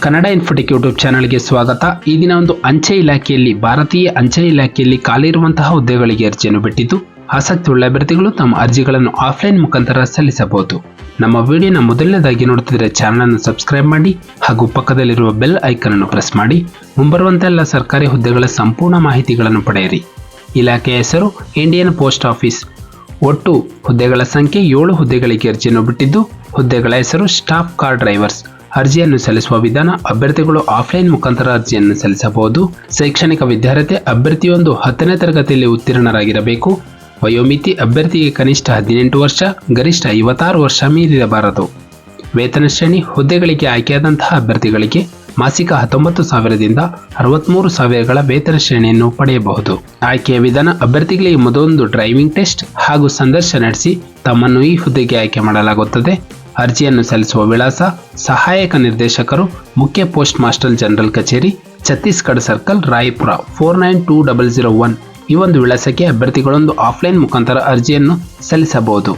Kannada Infotech YouTube ಚಾನಲ್ಗೆ ಸ್ವಾಗತ. ಈ ದಿನ ಒಂದು ಭಾರತೀಯ ಅಂಚೆ ಇಲಾಖೆಯಲ್ಲಿ ಖಾಲಿರುವಂತಹ ಹುದ್ದೆಗಳಿಗೆ ಅರ್ಜಿಯನ್ನು ಬಿಟ್ಟಿದ್ದು, ಆಸಕ್ತಿ ಉಳ್ಳ ಅಭ್ಯರ್ಥಿಗಳು ತಮ್ಮ ಅರ್ಜಿಗಳನ್ನು ಆಫ್ಲೈನ್ ಮುಖಾಂತರ ಸಲ್ಲಿಸಬಹುದು. ನಮ್ಮ ವಿಡಿಯೋನ ಮೊದಲನೇದಾಗಿ ನೋಡುತ್ತಿದ್ದರೆ ಚಾನಲ್ ಅನ್ನು ಸಬ್ಸ್ಕ್ರೈಬ್ ಮಾಡಿ ಹಾಗೂ ಪಕ್ಕದಲ್ಲಿರುವ ಬೆಲ್ ಐಕನ್ ಅನ್ನು ಪ್ರೆಸ್ ಮಾಡಿ ಮುಂಬರುವಂತಹ ಎಲ್ಲ ಸರ್ಕಾರಿ ಹುದ್ದೆಗಳ ಸಂಪೂರ್ಣ ಮಾಹಿತಿಗಳನ್ನು ಪಡೆಯಿರಿ. ಇಲಾಖೆಯ ಹೆಸರು ಇಂಡಿಯನ್ ಪೋಸ್ಟ್ ಆಫೀಸ್. ಒಟ್ಟು ಹುದ್ದೆಗಳ ಸಂಖ್ಯೆ 7 ಹುದ್ದೆಗಳಿಗೆ ಅರ್ಜಿಯನ್ನು ಬಿಟ್ಟಿದ್ದು, ಹುದ್ದೆಗಳ ಹೆಸರು ಸ್ಟಾಫ್ ಕಾರ್ ಡ್ರೈವರ್ಸ್. ಅರ್ಜಿಯನ್ನು ಸಲ್ಲಿಸುವ ವಿಧಾನ: ಅಭ್ಯರ್ಥಿಗಳು ಆಫ್ಲೈನ್ ಮುಖಾಂತರ ಅರ್ಜಿಯನ್ನು ಸಲ್ಲಿಸಬಹುದು. ಶೈಕ್ಷಣಿಕ ವಿದ್ಯಾರ್ಹತೆ: ಅಭ್ಯರ್ಥಿಯೊಂದು 10ನೇ ತರಗತಿಯಲ್ಲಿ ಉತ್ತೀರ್ಣರಾಗಿರಬೇಕು. ವಯೋಮಿತಿ: ಅಭ್ಯರ್ಥಿಗೆ ಕನಿಷ್ಠ 18 ವರ್ಷ, ಗರಿಷ್ಠ 56 ವರ್ಷ ಮೀರಿರಬಾರದು. ವೇತನ ಶ್ರೇಣಿ: ಹುದ್ದೆಗಳಿಗೆ ಆಯ್ಕೆಯಾದಂತಹ ಅಭ್ಯರ್ಥಿಗಳಿಗೆ ಮಾಸಿಕ 19,000ದಿಂದ 63,000ಗಳ ವೇತನ ಶ್ರೇಣಿಯನ್ನು ಪಡೆಯಬಹುದು. ಆಯ್ಕೆಯ ವಿಧಾನ: ಅಭ್ಯರ್ಥಿಗಳಿಗೆ ಮೊದಲೊಂದು ಡ್ರೈವಿಂಗ್ ಟೆಸ್ಟ್ ಹಾಗೂ ಸಂದರ್ಶನ ನಡೆಸಿ ತಮ್ಮನ್ನು ಈ ಹುದ್ದೆಗೆ ಆಯ್ಕೆ ಮಾಡಲಾಗುತ್ತದೆ. ಅರ್ಜಿಯನ್ನು ಸಲ್ಲಿಸುವ ವಿಳಾಸ: ಸಹಾಯಕ ನಿರ್ದೇಶಕರು, ಮುಖ್ಯ ಪೋಸ್ಟ್ ಮಾಸ್ಟರ್ ಜನರಲ್ ಕಚೇರಿ, ಛತ್ತೀಸ್ಗಢ ಸರ್ಕಲ್, ರಾಯಪುರ 492001. ಈ ಒಂದು ವಿಳಾಸಕ್ಕೆ ಅಭ್ಯರ್ಥಿಗಳೊಂದು ಆಫ್ಲೈನ್ ಮುಖಾಂತರ ಅರ್ಜಿಯನ್ನು ಸಲ್ಲಿಸಬಹುದು.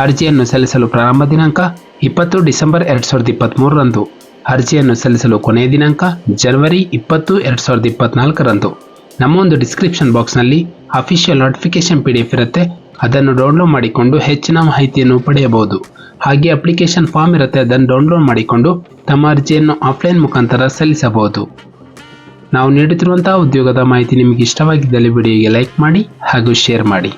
ಅರ್ಜಿಯನ್ನು ಸಲ್ಲಿಸಲು ಪ್ರಾರಂಭ ದಿನಾಂಕ 20 ಡಿಸೆಂಬರ್ 2023 ರಂದು. ಅರ್ಜಿಯನ್ನು ಸಲ್ಲಿಸಲು ಕೊನೆಯ ದಿನಾಂಕ ಜನವರಿ 20, 2024 ರಂದು. ನಮ್ಮ ಒಂದು ಡಿಸ್ಕ್ರಿಪ್ಷನ್ ಬಾಕ್ಸ್ನಲ್ಲಿ ಅಫಿಷಿಯಲ್ ನೋಟಿಫಿಕೇಶನ್ PDF ಇರುತ್ತೆ, ಅದನ್ನು ಡೌನ್ಲೋಡ್ ಮಾಡಿಕೊಂಡು ಹೆಚ್ಚಿನ ಮಾಹಿತಿಯನ್ನು ಪಡೆಯಬಹುದು. ಹಾಗೆ ಅಪ್ಲಿಕೇಶನ್ ಫಾರ್ಮ್ ಇರುತ್ತೆ, ಅದನ್ನು ಡೌನ್ಲೋಡ್ ಮಾಡಿಕೊಂಡು ತಮ್ಮ ಅರ್ಜಿಯನ್ನು ಆಫ್ಲೈನ್ ಮುಖಾಂತರ ಸಲ್ಲಿಸಬಹುದು. ನಾವು ನೀಡುತ್ತಿರುವಂತಹ ಉದ್ಯೋಗದ ಮಾಹಿತಿ ನಿಮಗೆ ಇಷ್ಟವಾಗಿದ್ದಲ್ಲಿ ವಿಡಿಯೋಗೆ ಲೈಕ್ ಮಾಡಿ ಹಾಗೂ ಶೇರ್ ಮಾಡಿ.